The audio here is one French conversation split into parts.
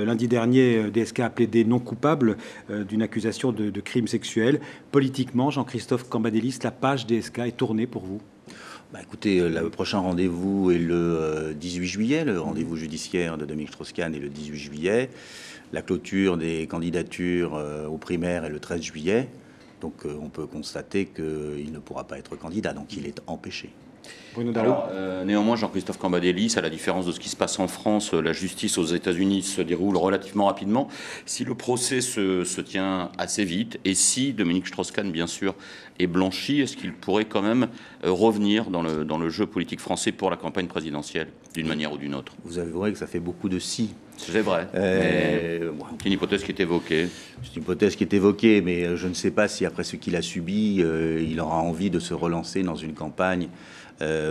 Lundi dernier, DSK a plaidé non coupable d'une accusation de crime sexuel. Politiquement, Jean-Christophe Cambadélis, la page DSK est tournée pour vous? Écoutez, le prochain rendez-vous est le 18 juillet. Le rendez-vous judiciaire de Dominique Strauss-Kahn est le 18 juillet. La clôture des candidatures aux primaires est le 13 juillet. Donc on peut constater qu'il ne pourra pas être candidat, donc il est empêché. Alors, néanmoins, Jean-Christophe Cambadélis, à la différence de ce qui se passe en France, la justice aux États-Unis se déroule relativement rapidement. Si le procès se tient assez vite, et si Dominique Strauss-Kahn, bien sûr, est blanchi, est-ce qu'il pourrait quand même revenir dans le jeu politique français pour la campagne présidentielle, d'une manière ou d'une autre? Vous avouerez que ça fait beaucoup de si. C'est vrai. C'est une hypothèse qui est évoquée. C'est une hypothèse qui est évoquée, mais je ne sais pas si après ce qu'il a subi, il aura envie de se relancer dans une campagne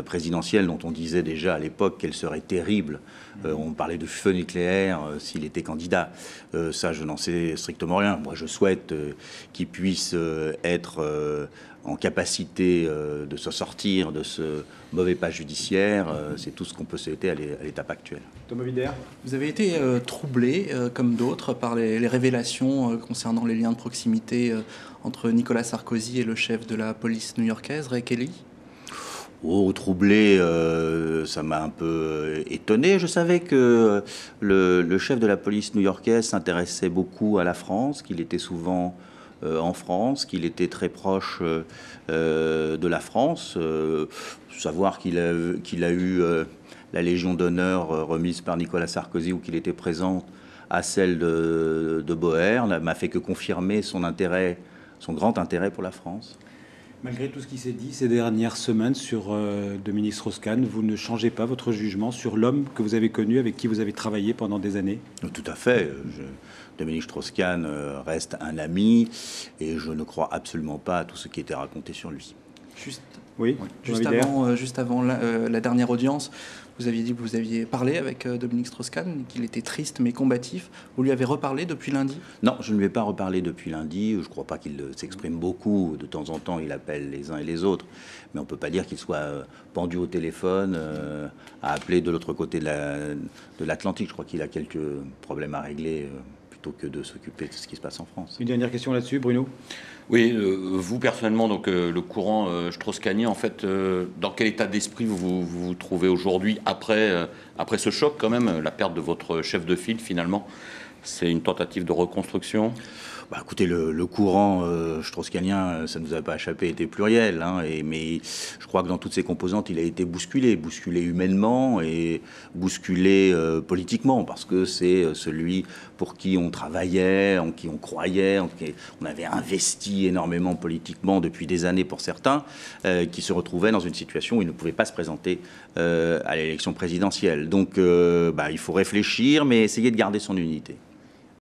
présidentielle dont on disait déjà à l'époque qu'elle serait terrible. On parlait de feu nucléaire s'il était candidat. Ça, je n'en sais strictement rien. Moi, je souhaite qu'il puisse être en capacité de se sortir de ce mauvais pas judiciaire. C'est tout ce qu'on peut souhaiter à l'étape actuelle. Thomas Wider. Vous avez été troublé, comme d'autres, par les révélations concernant les liens de proximité entre Nicolas Sarkozy et le chef de la police new-yorkaise, Ray Kelly? Oh, troublé, ça m'a un peu étonné. Je savais que le chef de la police new-yorkaise s'intéressait beaucoup à la France, qu'il était souvent en France, qu'il était très proche de la France. Savoir qu'il a eu la Légion d'honneur remise par Nicolas Sarkozy ou qu'il était présent à celle de Boer m'a fait que confirmer son intérêt, son grand intérêt pour la France. Malgré tout ce qui s'est dit ces dernières semaines sur Dominique Strauss-Kahn, vous ne changez pas votre jugement sur l'homme que vous avez connu, avec qui vous avez travaillé pendant des années? Tout à fait. Dominique Strauss-Kahn reste un ami et je ne crois absolument pas à tout ce qui était raconté sur lui. Juste avant la dernière audience, vous aviez dit que vous aviez parlé avec Dominique Strauss-Kahn, qu'il était triste mais combatif. Vous lui avez reparlé depuis lundi? Non, je ne lui ai pas reparlé depuis lundi. Je ne crois pas qu'il s'exprime beaucoup. De temps en temps, il appelle les uns et les autres. Mais on ne peut pas dire qu'il soit pendu au téléphone, à appeler de l'autre côté de l'Atlantique. Je crois qu'il a quelques problèmes à régler plutôt que de s'occuper de ce qui se passe en France. Une dernière question là-dessus, Bruno? Oui, vous personnellement, donc le courant strauss-kahnien, en fait, dans quel état d'esprit vous trouvez aujourd'hui après ce choc quand même, la perte de votre chef de file finalement? C'est une tentative de reconstruction? Écoutez, le courant strauss-kahnien, ça ne nous a pas échappé, était pluriel, hein, mais je crois que dans toutes ses composantes, il a été bousculé humainement et bousculé politiquement, parce que c'est celui pour qui on travaillait, en qui on croyait, on avait investi énormément politiquement depuis des années pour certains, qui se retrouvaient dans une situation où ils ne pouvaient pas se présenter à l'élection présidentielle. Donc il faut réfléchir, mais essayer de garder son unité.